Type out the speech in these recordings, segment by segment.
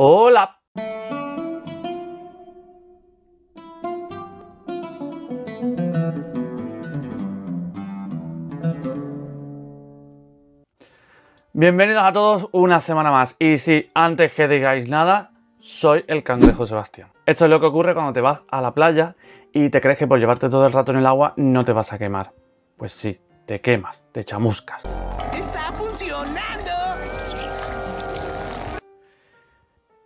Hola. Bienvenidos a todos una semana más. Y sí, antes que digáis nada, soy el Cangrejo Sebastián. Esto es lo que ocurre cuando te vas a la playa y te crees que por llevarte todo el rato en el agua no te vas a quemar. Pues sí, te quemas, te chamuscas. ¡Está funcionando!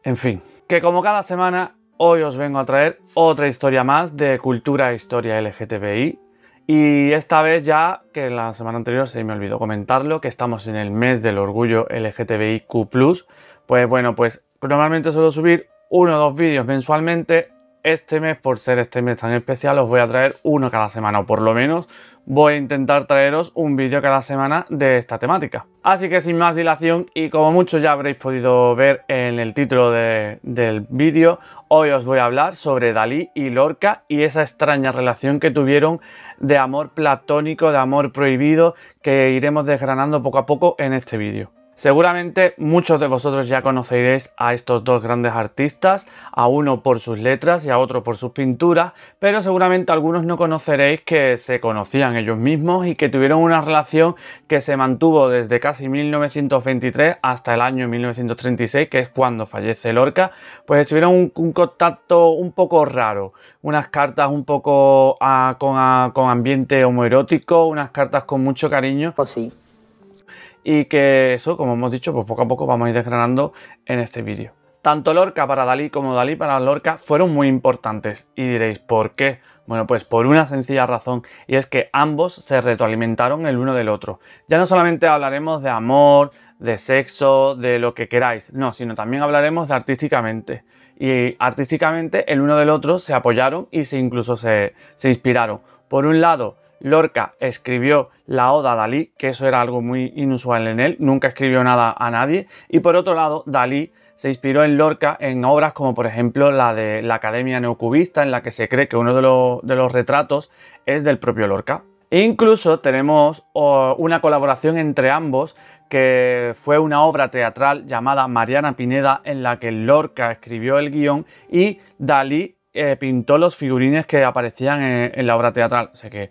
En fin, que como cada semana, hoy os vengo a traer otra historia más de cultura e historia LGTBI. Y esta vez ya, que la semana anterior se me olvidó comentarlo, que estamos en el mes del orgullo LGTBIQ+, pues bueno, pues normalmente suelo subir 1 o 2 vídeos mensualmente. Este mes, por ser este mes tan especial, os voy a traer uno cada semana, o por lo menos voy a intentar traeros un vídeo cada semana de esta temática. Así que sin más dilación, y como muchos ya habréis podido ver en el título del vídeo, hoy os voy a hablar sobre Dalí y Lorca y esa extraña relación que tuvieron de amor platónico, de amor prohibido, que iremos desgranando poco a poco en este vídeo. Seguramente muchos de vosotros ya conoceréis a estos dos grandes artistas, a uno por sus letras y a otro por sus pinturas, pero seguramente algunos no conoceréis que se conocían ellos mismos y que tuvieron una relación que se mantuvo desde casi 1923 hasta el año 1936, que es cuando fallece Lorca. Pues estuvieron un contacto un poco raro, unas cartas un poco con ambiente homoerótico, unas cartas con mucho cariño. Pues sí. Y que eso, como hemos dicho, pues poco a poco vamos a ir desgranando en este vídeo. Tanto Lorca para Dalí como Dalí para Lorca fueron muy importantes. Y diréis, ¿por qué? Bueno, pues por una sencilla razón, y es que ambos se retroalimentaron el uno del otro. Ya no solamente hablaremos de amor, de sexo, de lo que queráis, no, sino también hablaremos de artísticamente. Y artísticamente el uno del otro se apoyaron y incluso se inspiraron. Por un lado, Lorca escribió la Oda a Dalí, que eso era algo muy inusual en él, nunca escribió nada a nadie. Y por otro lado, Dalí se inspiró en Lorca en obras como por ejemplo la de la Academia Neocubista, en la que se cree que uno de los retratos es del propio Lorca. E incluso tenemos una colaboración entre ambos, que fue una obra teatral llamada Mariana Pineda, en la que Lorca escribió el guión y Dalí pintó los figurines que aparecían en la obra teatral. O sea que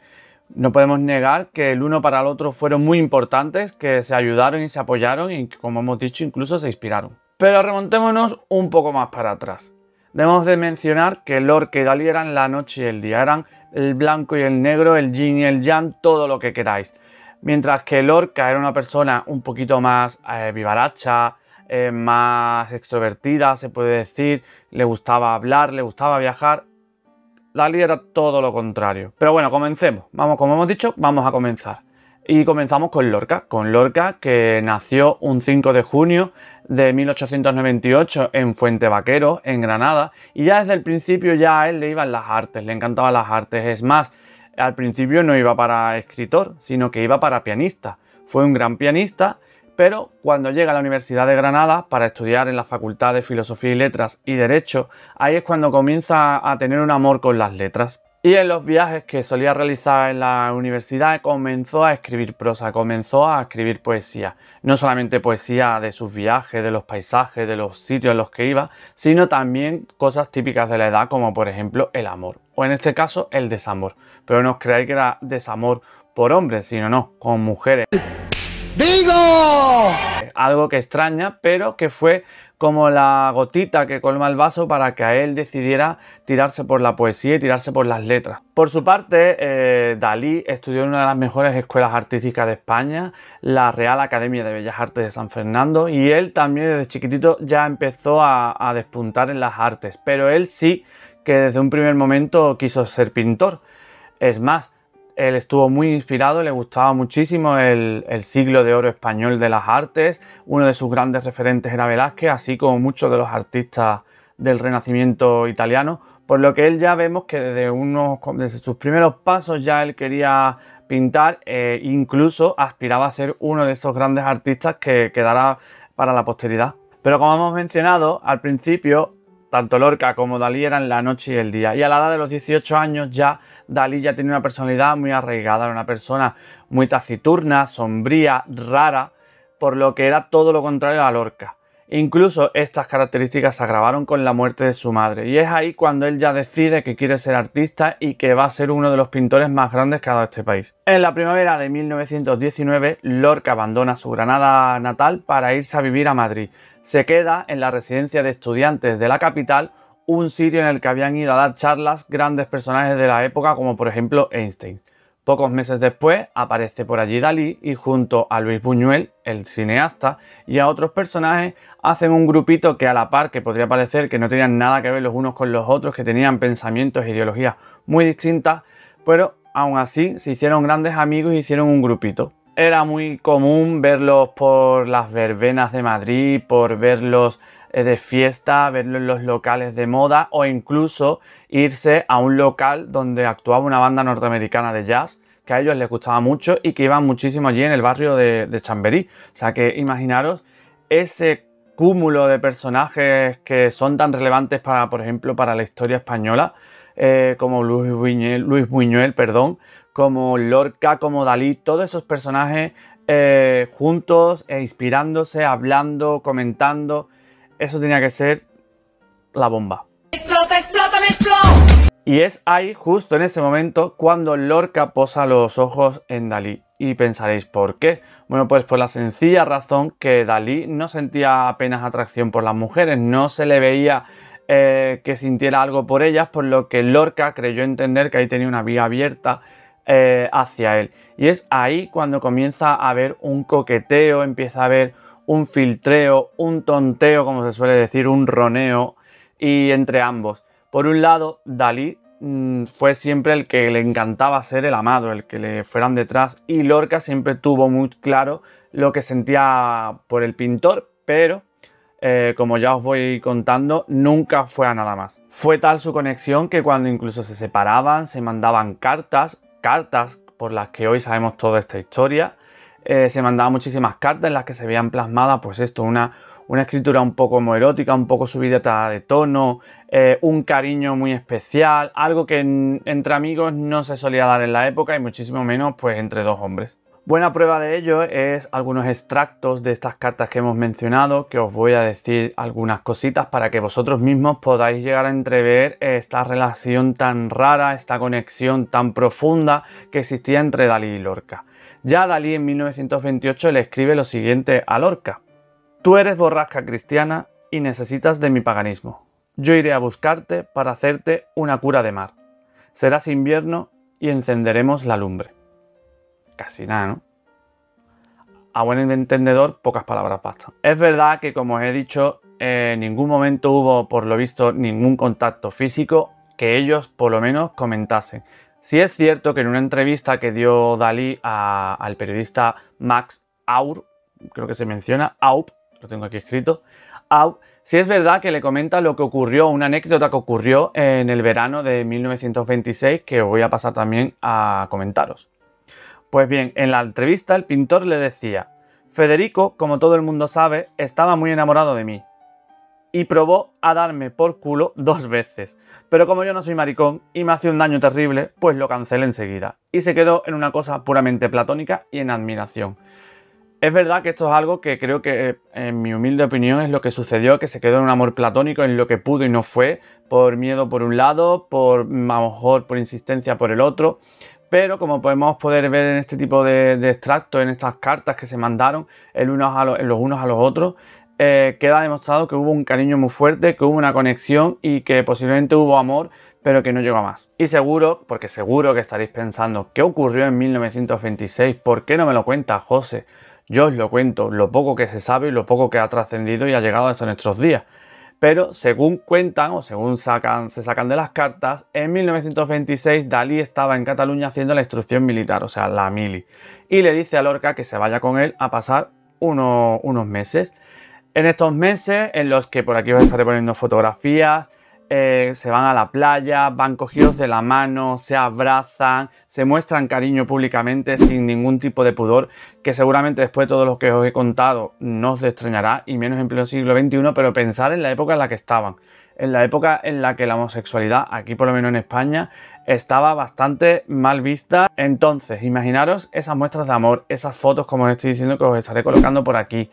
no podemos negar que el uno para el otro fueron muy importantes, que se ayudaron y se apoyaron y, como hemos dicho, incluso se inspiraron. Pero remontémonos un poco más para atrás. Debemos de mencionar que Lorca y Dalí eran la noche y el día, eran el blanco y el negro, el yin y el yang, todo lo que queráis. Mientras que Lorca era una persona un poquito más vivaracha, más extrovertida, se puede decir, le gustaba hablar, le gustaba viajar. Dalí era todo lo contrario. Pero bueno, comencemos. Vamos, como hemos dicho, vamos a comenzar. Y comenzamos con Lorca, que nació un 5 de junio de 1898 en Fuentevaqueros, en Granada, y ya desde el principio ya a él le iban las artes, le encantaban las artes. Es más, al principio no iba para escritor, sino que iba para pianista. Fue un gran pianista, pero cuando llega a la Universidad de Granada para estudiar en la Facultad de Filosofía y Letras y Derecho, ahí es cuando comienza a tener un amor con las letras. Y en los viajes que solía realizar en la universidad comenzó a escribir prosa, comenzó a escribir poesía. No solamente poesía de sus viajes, de los paisajes, de los sitios en los que iba, sino también cosas típicas de la edad, como por ejemplo el amor, o en este caso el desamor. Pero no os creáis que era desamor por hombres, sino no, con mujeres. ¡Digo! Algo que extraña, pero que fue como la gotita que colma el vaso para que a él decidiera tirarse por la poesía y tirarse por las letras. Por su parte, Dalí estudió en una de las mejores escuelas artísticas de España, la Real Academia de Bellas Artes de San Fernando, y él también desde chiquitito ya empezó a despuntar en las artes, pero él sí que desde un primer momento quiso ser pintor. Es más, él estuvo muy inspirado, le gustaba muchísimo el siglo de oro español de las artes. Uno de sus grandes referentes era Velázquez, así como muchos de los artistas del Renacimiento italiano, por lo que él ya vemos que desde sus primeros pasos ya él quería pintar e incluso aspiraba a ser uno de esos grandes artistas que quedará para la posteridad. Pero como hemos mencionado al principio, tanto Lorca como Dalí eran la noche y el día. Y a la edad de los 18 años ya Dalí ya tenía una personalidad muy arraigada, era una persona muy taciturna, sombría, rara, por lo que era todo lo contrario a Lorca. Incluso estas características se agravaron con la muerte de su madre, y es ahí cuando él ya decide que quiere ser artista y que va a ser uno de los pintores más grandes que ha dado este país. En la primavera de 1919, Lorca abandona su Granada natal para irse a vivir a Madrid. Se queda en la residencia de estudiantes de la capital, un sitio en el que habían ido a dar charlas grandes personajes de la época, como por ejemplo Einstein. Pocos meses después aparece por allí Dalí y junto a Luis Buñuel, el cineasta, y a otros personajes hacen un grupito que a la par, que podría parecer que no tenían nada que ver los unos con los otros, que tenían pensamientos e ideologías muy distintas, pero aún así se hicieron grandes amigos y hicieron un grupito. Era muy común verlos por las verbenas de Madrid, por verlos de fiesta, verlos en los locales de moda o incluso irse a un local donde actuaba una banda norteamericana de jazz que a ellos les gustaba mucho y que iban muchísimo allí en el barrio de Chamberí. O sea que imaginaros ese cúmulo de personajes que son tan relevantes para, por ejemplo, para la historia española, como Luis Buñuel, como Lorca, como Dalí, todos esos personajes juntos e inspirándose, hablando, comentando. Eso tenía que ser la bomba. ¡Explota, explota, me explota! Y es ahí, justo en ese momento, cuando Lorca posa los ojos en Dalí. Y pensaréis, ¿por qué? Bueno, pues por la sencilla razón que Dalí no sentía apenas atracción por las mujeres, no se le veía que sintiera algo por ellas, por lo que Lorca creyó entender que ahí tenía una vía abierta hacia él. Y es ahí cuando comienza a haber un coqueteo, empieza a haber un filtreo, un tonteo, como se suele decir, un roneo, y entre ambos. Por un lado, Dalí fue siempre el que le encantaba ser el amado, el que le fueran detrás, y Lorca siempre tuvo muy claro lo que sentía por el pintor, pero como ya os voy contando, nunca fue a nada más. Fue tal su conexión que cuando incluso se separaban, se mandaban cartas por las que hoy sabemos toda esta historia. Se mandaban muchísimas cartas en las que se veían plasmadas, pues esto, una escritura un poco homoerótica, un poco subida de tono, un cariño muy especial, algo que entre amigos no se solía dar en la época y muchísimo menos pues entre dos hombres. Buena prueba de ello es algunos extractos de estas cartas que hemos mencionado, que os voy a decir algunas cositas para que vosotros mismos podáis llegar a entrever esta relación tan rara, esta conexión tan profunda que existía entre Dalí y Lorca. Ya Dalí en 1928 le escribe lo siguiente a Lorca: «Tú eres borrasca cristiana y necesitas de mi paganismo. Yo iré a buscarte para hacerte una cura de mar. Serás invierno y encenderemos la lumbre». Casi nada, ¿no? A buen entendedor, pocas palabras bastan. Es verdad que, como os he dicho, en ningún momento hubo, por lo visto, ningún contacto físico que ellos, por lo menos, comentasen. Sí es cierto que en una entrevista que dio Dalí al periodista Max Aub, creo que se menciona, Aub, lo tengo aquí escrito, Aub, sí es verdad que le comenta lo que ocurrió, una anécdota que ocurrió en el verano de 1926, que os voy a pasar también a comentaros. Pues bien, en la entrevista el pintor le decía: «Federico, como todo el mundo sabe, estaba muy enamorado de mí y probó a darme por culo 2 veces, pero como yo no soy maricón y me hacía un daño terrible, pues lo cancelé enseguida y se quedó en una cosa puramente platónica y en admiración». Es verdad que esto es algo que creo que, en mi humilde opinión, es lo que sucedió, que se quedó en un amor platónico, en lo que pudo y no fue, por miedo por un lado, a lo mejor por insistencia por el otro. Pero como podemos poder ver en este tipo de extractos, en estas cartas que se mandaron los unos a los otros, queda demostrado que hubo un cariño muy fuerte, que hubo una conexión y que posiblemente hubo amor, pero que no llegó a más. Y seguro, porque seguro que estaréis pensando, ¿qué ocurrió en 1926? ¿Por qué no me lo cuenta José? Yo os lo cuento, lo poco que se sabe y lo poco que ha trascendido y ha llegado hasta nuestros días. Pero según cuentan o según se sacan de las cartas, en 1926 Dalí estaba en Cataluña haciendo la instrucción militar, o sea, la mili, y le dice a Lorca que se vaya con él a pasar unos meses. En estos meses, en los que por aquí os estaré poniendo fotografías, se van a la playa, van cogidos de la mano, se abrazan, se muestran cariño públicamente sin ningún tipo de pudor, que seguramente después de todo lo que os he contado no os extrañará, y menos en pleno siglo XXI, pero pensar en la época en la que estaban, en la época en la que la homosexualidad, aquí por lo menos en España, estaba bastante mal vista. Entonces, imaginaros esas muestras de amor, esas fotos, como os estoy diciendo, que os estaré colocando por aquí.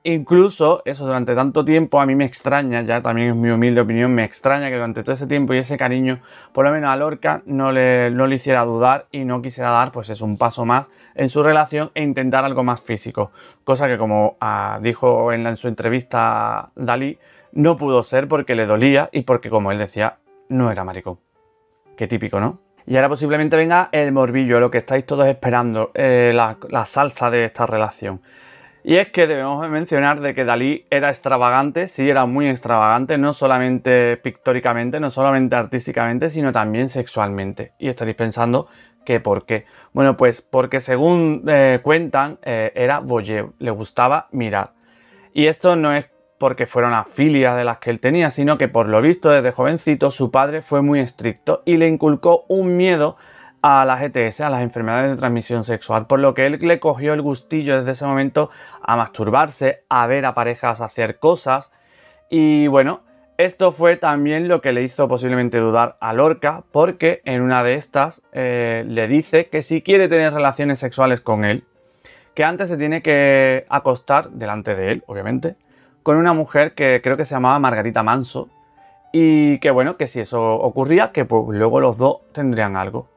Incluso eso durante tanto tiempo a mí me extraña, ya también es mi humilde opinión, me extraña que durante todo ese tiempo y ese cariño, por lo menos a Lorca no le hiciera dudar y no quisiera dar, pues es un paso más en su relación e intentar algo más físico. Cosa que como dijo en su entrevista Dalí, no pudo ser porque le dolía y porque, como él decía, no era maricón. Qué típico, ¿no? Y ahora posiblemente venga el morbillo, lo que estáis todos esperando, la salsa de esta relación. Y es que debemos mencionar de que Dalí era extravagante, sí, era muy extravagante, no solamente pictóricamente, no solamente artísticamente, sino también sexualmente. Y estaréis pensando que ¿por qué? Bueno, pues porque según cuentan, era voyeur, le gustaba mirar. Y esto no es porque fuera una filia de las que él tenía, sino que por lo visto desde jovencito su padre fue muy estricto y le inculcó un miedo a las ETS, a las enfermedades de transmisión sexual, por lo que él le cogió el gustillo desde ese momento a masturbarse, a ver a parejas hacer cosas y bueno, esto fue también lo que le hizo posiblemente dudar a Lorca, porque en una de estas le dice que si quiere tener relaciones sexuales con él, que antes se tiene que acostar delante de él, obviamente, con una mujer que creo que se llamaba Margarita Manso y que bueno, que si eso ocurría, que pues luego los dos tendrían algo.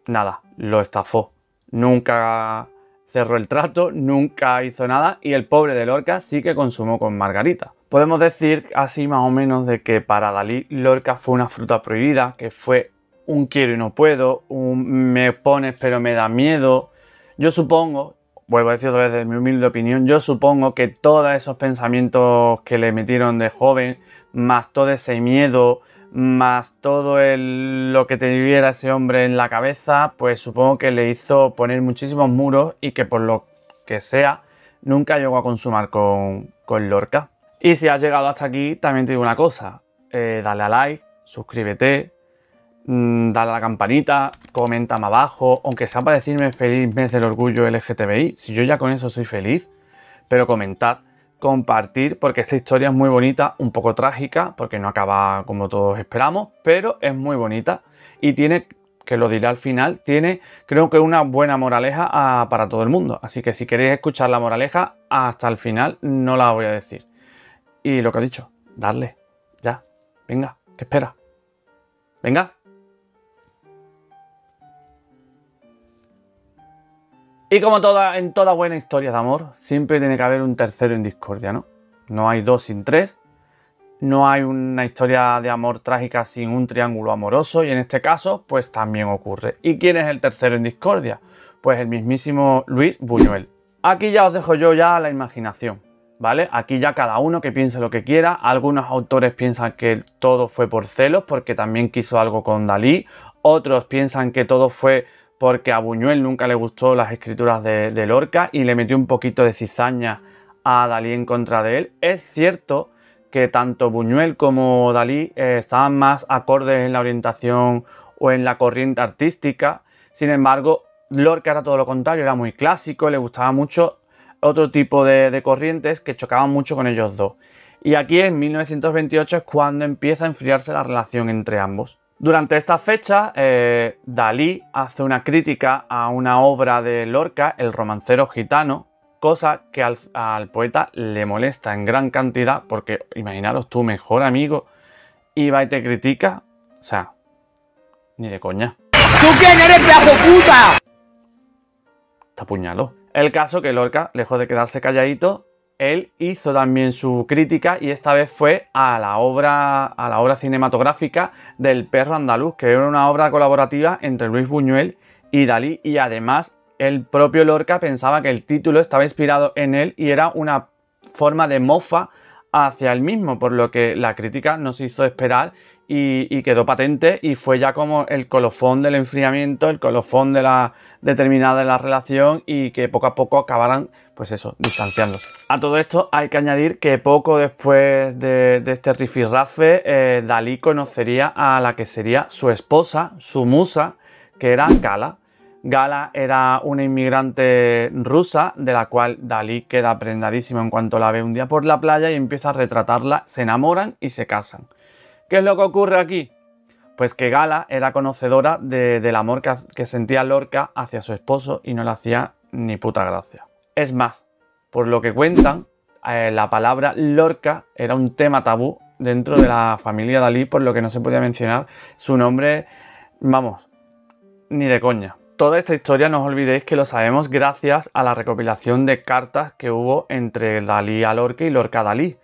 Nada, lo estafó. Nunca cerró el trato, nunca hizo nada y el pobre de Lorca sí que consumó con Margarita. Podemos decir así más o menos de que para Dalí Lorca fue una fruta prohibida, que fue un quiero y no puedo, un me pones pero me da miedo. Yo supongo, vuelvo a decir otra vez de mi humilde opinión, yo supongo que todos esos pensamientos que le metieron de joven, más todo ese miedo, más todo lo que te viviera ese hombre en la cabeza, pues supongo que le hizo poner muchísimos muros y que por lo que sea, nunca llegó a consumar con Lorca. Y si has llegado hasta aquí, también te digo una cosa, dale a like, suscríbete, dale a la campanita, coméntame abajo, aunque sea para decirme feliz mes del orgullo LGTBI, si yo ya con eso soy feliz, pero comentad, compartir, porque esta historia es muy bonita, un poco trágica, porque no acaba como todos esperamos, pero es muy bonita y tiene, que lo diré al final, tiene creo que una buena moraleja para todo el mundo, así que si queréis escuchar la moraleja hasta el final no la voy a decir. Y lo que he dicho, darle, ya, venga, ¿qué espera? Venga. Y como en toda buena historia de amor, siempre tiene que haber un tercero en discordia, ¿no? No hay dos sin tres, no hay una historia de amor trágica sin un triángulo amoroso y en este caso, pues también ocurre. ¿Y quién es el tercero en discordia? Pues el mismísimo Luis Buñuel. Aquí ya os dejo yo ya la imaginación, ¿vale? Aquí ya cada uno que piense lo que quiera. Algunos autores piensan que todo fue por celos porque también quiso algo con Dalí. Otros piensan que todo fue porque a Buñuel nunca le gustó las escrituras de Lorca y le metió un poquito de cizaña a Dalí en contra de él. Es cierto que tanto Buñuel como Dalí estaban más acordes en la orientación o en la corriente artística. Sin embargo, Lorca era todo lo contrario, era muy clásico, le gustaba mucho otro tipo de corrientes que chocaban mucho con ellos dos. Y aquí en 1928 es cuando empieza a enfriarse la relación entre ambos. Durante esta fecha, Dalí hace una crítica a una obra de Lorca, El romancero gitano, cosa que al poeta le molesta en gran cantidad, porque imaginaros tu mejor amigo y va y te critica, o sea, ni de coña. ¿Tú quién eres, pedazo puta? Te apuñaló. El caso que Lorca, lejos de quedarse calladito, él hizo también su crítica y esta vez fue a la obra cinematográfica del Perro Andaluz, que era una obra colaborativa entre Luis Buñuel y Dalí, y además el propio Lorca pensaba que el título estaba inspirado en él y era una forma de mofa hacia él mismo, por lo que la crítica no se hizo esperar y quedó patente y fue ya como el colofón del enfriamiento, el colofón de la determinada de la relación y que poco a poco acabaran, pues eso, distanciándose. A todo esto hay que añadir que poco después de este rifirrafe, Dalí conocería a la que sería su esposa, su musa, que era Gala. Gala era una inmigrante rusa de la cual Dalí queda prendadísimo en cuanto la ve un día por la playa y empieza a retratarla, se enamoran y se casan. ¿Qué es lo que ocurre aquí? Pues que Gala era conocedora del amor que sentía Lorca hacia su esposo y no le hacía ni puta gracia. Es más, Por lo que cuentan, la palabra Lorca era un tema tabú dentro de la familia Dalí, por lo que no se podía mencionar su nombre, vamos, ni de coña. Toda esta historia no os olvidéis que lo sabemos gracias a la recopilación de cartas que hubo entre Dalí a Lorca y Lorca a Dalí.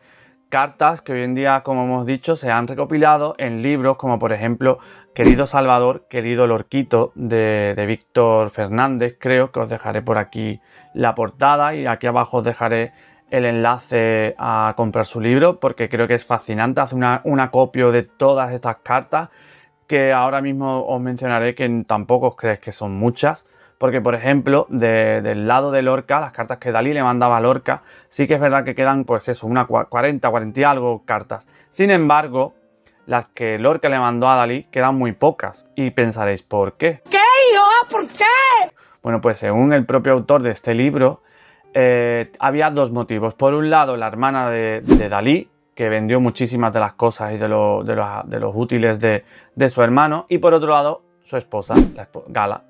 Cartas que hoy en día, como hemos dicho, se han recopilado en libros como por ejemplo Querido Salvador, Querido Lorquito de Víctor Fernández. Creo que os dejaré por aquí la portada y aquí abajo os dejaré el enlace a comprar su libro porque creo que es fascinante. Hace un acopio de todas estas cartas que ahora mismo os mencionaré, que tampoco os creéis que son muchas. Porque, por ejemplo, del lado de Lorca, las cartas que Dalí le mandaba a Lorca, sí que es verdad que quedan, pues eso, unas 40 y algo cartas. Sin embargo, las que Lorca le mandó a Dalí quedan muy pocas. Y pensaréis, ¿por qué? ¿Qué, hijo? ¿Por qué? Bueno, pues según el propio autor de este libro, había dos motivos. Por un lado, la hermana de Dalí, que vendió muchísimas de las cosas y de los útiles de su hermano. Y por otro lado, su esposa, Gala,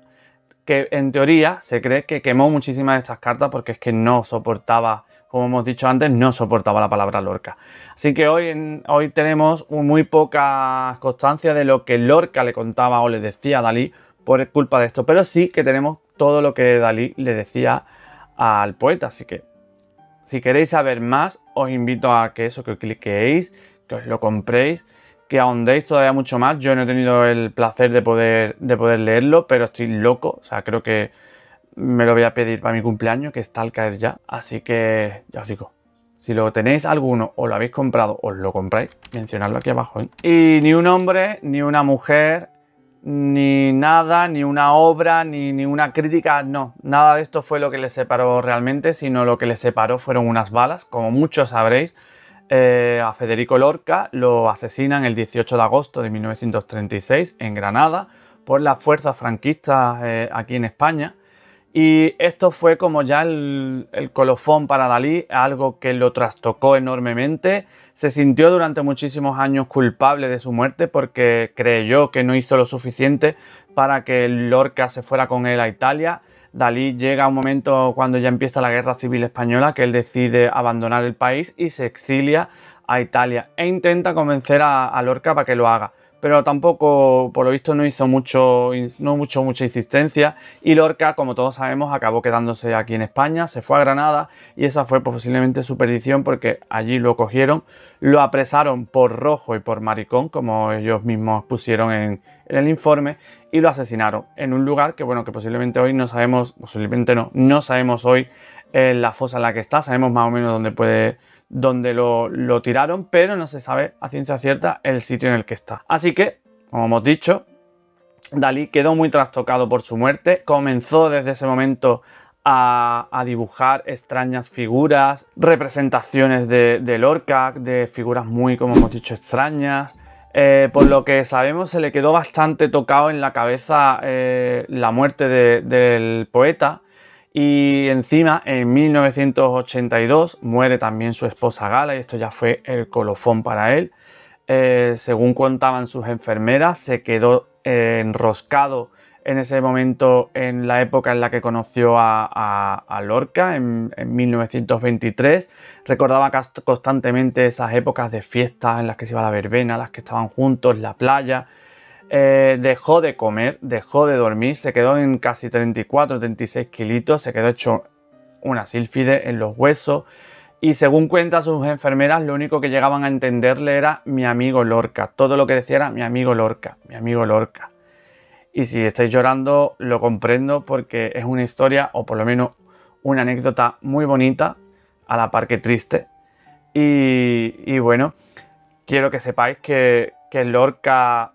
que en teoría se cree que quemó muchísimas de estas cartas porque es que no soportaba, como hemos dicho antes, no soportaba la palabra Lorca. Así que hoy tenemos muy poca constancia de lo que Lorca le contaba o le decía a Dalí por culpa de esto, pero sí que tenemos todo lo que Dalí le decía al poeta. Así que si queréis saber más, os invito a que cliquéis, que os lo compréis, que ahondéis todavía mucho más. Yo no he tenido el placer de poder leerlo, pero estoy loco. O sea, creo que me lo voy a pedir para mi cumpleaños, que está al caer ya. Así que ya os digo, si lo tenéis alguno o lo habéis comprado, os lo compráis, mencionadlo aquí abajo, ¿eh? Y ni un hombre, ni una mujer, ni nada, ni una obra, ni una crítica, no. Nada de esto fue lo que les separó realmente, sino lo que les separó fueron unas balas, como muchos sabréis. A Federico Lorca lo asesinan el 18 de agosto de 1936 en Granada por las fuerzas franquistas aquí en España. Y esto fue como ya el colofón para Dalí, algo que lo trastocó enormemente. Se sintió durante muchísimos años culpable de su muerte porque creyó que no hizo lo suficiente para que Lorca se fuera con él a Italia. Dalí llega a un momento cuando ya empieza la Guerra Civil Española que él decide abandonar el país y se exilia a Italia e intenta convencer a Lorca para que lo haga. Pero tampoco, por lo visto, no hizo mucha insistencia y Lorca, como todos sabemos, acabó quedándose aquí en España, se fue a Granada y esa fue posiblemente su perdición porque allí lo cogieron, lo apresaron por rojo y por maricón, como ellos mismos pusieron en el informe, y lo asesinaron en un lugar que, bueno, que posiblemente hoy no sabemos, no sabemos hoy la fosa en la que está, sabemos más o menos dónde lo tiraron, pero no se sabe a ciencia cierta el sitio en el que está. Así que, como hemos dicho, Dalí quedó muy trastocado por su muerte, comenzó desde ese momento a dibujar extrañas figuras, representaciones de Lorca, de figuras muy, como hemos dicho, extrañas. Por lo que sabemos, se le quedó bastante tocado en la cabeza la muerte del poeta. Y encima, en 1982, muere también su esposa Gala, y esto ya fue el colofón para él. Según contaban sus enfermeras, se quedó enroscado en ese momento en la época en la que conoció a Lorca, en 1923. Recordaba constantemente esas épocas de fiestas en las que se iba a la verbena, las que estaban juntos, la playa. Dejó de comer, dejó de dormir, se quedó en casi 36 kilitos, se quedó hecho una sílfide en los huesos y según cuentan sus enfermeras lo único que llegaban a entenderle era mi amigo Lorca, todo lo que decía era mi amigo Lorca, mi amigo Lorca. Y si estáis llorando lo comprendo porque es una historia o por lo menos una anécdota muy bonita a la par que triste y bueno, quiero que sepáis que Lorca...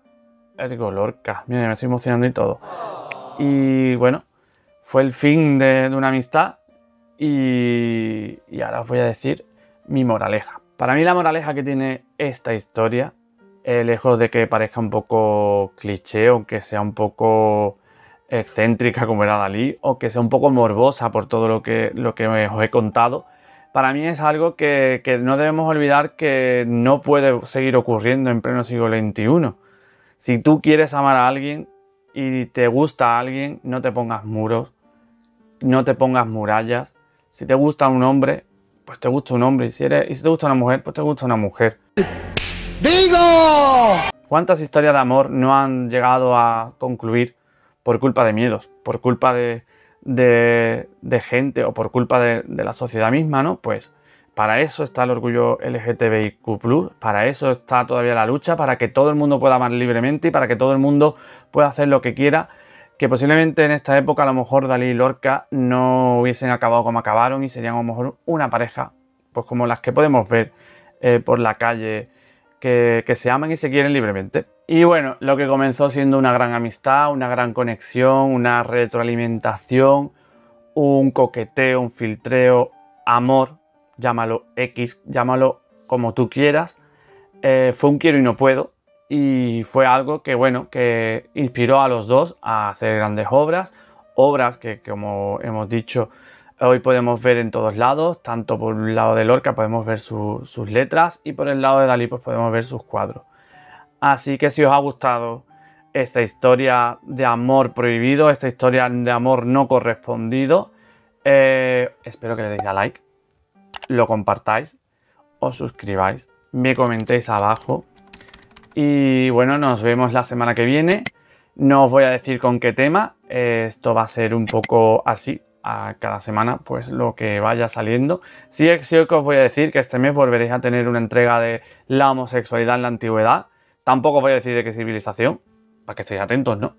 Lorca, mira, me estoy emocionando y todo. Y bueno, fue el fin de una amistad y ahora os voy a decir mi moraleja. Para mí la moraleja que tiene esta historia, lejos de que parezca un poco cliché o que sea un poco excéntrica como era Dalí o que sea un poco morbosa por todo lo que os he contado, para mí es algo que no debemos olvidar que no puede seguir ocurriendo en pleno siglo XXI. Si tú quieres amar a alguien y te gusta a alguien, no te pongas muros, no te pongas murallas. Si te gusta un hombre, pues te gusta un hombre. Y si te gusta una mujer, pues te gusta una mujer. ¡Digo! ¿Cuántas historias de amor no han llegado a concluir por culpa de miedos, por culpa de gente o por culpa de la sociedad misma, ¿no? Pues para eso está el orgullo LGTBIQ+, para eso está todavía la lucha, para que todo el mundo pueda amar libremente y para que todo el mundo pueda hacer lo que quiera, que posiblemente en esta época a lo mejor Dalí y Lorca no hubiesen acabado como acabaron y serían a lo mejor una pareja, pues como las que podemos ver por la calle, que se aman y se quieren libremente. Y bueno, lo que comenzó siendo una gran amistad, una gran conexión, una retroalimentación, un coqueteo, un filtreo, amor, llámalo X, llámalo como tú quieras, fue un quiero y no puedo, y fue algo que, bueno, que inspiró a los dos a hacer grandes obras que, como hemos dicho, hoy podemos ver en todos lados. Tanto por el lado de Lorca podemos ver sus letras y por el lado de Dalí pues podemos ver sus cuadros. Así que si os ha gustado esta historia de amor prohibido, esta historia de amor no correspondido, espero que le deis a like, lo compartáis, os suscribáis, me comentéis abajo y bueno, nos vemos la semana que viene. No os voy a decir con qué tema, esto va a ser un poco así, a cada semana pues lo que vaya saliendo. Sí que os voy a decir que este mes volveréis a tener una entrega de la homosexualidad en la antigüedad. Tampoco os voy a decir de qué civilización, para que estéis atentos, ¿no?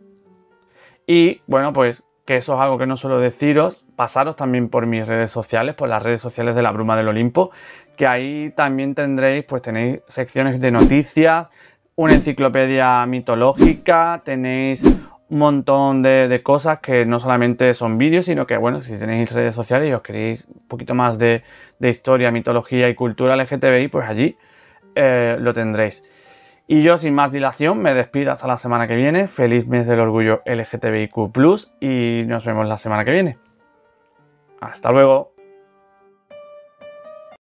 Y bueno, pues que eso es algo que no suelo deciros. Pasaros también por mis redes sociales, por las redes sociales de la Bruma del Olimpo, que ahí también tendréis, pues tenéis secciones de noticias, una enciclopedia mitológica, tenéis un montón de cosas que no solamente son vídeos, sino que, bueno, si tenéis redes sociales y os queréis un poquito más de historia, mitología y cultura LGTBI, pues allí lo tendréis. Y yo, sin más dilación, me despido hasta la semana que viene. Feliz mes del orgullo LGTBIQ+, y nos vemos la semana que viene. Hasta luego.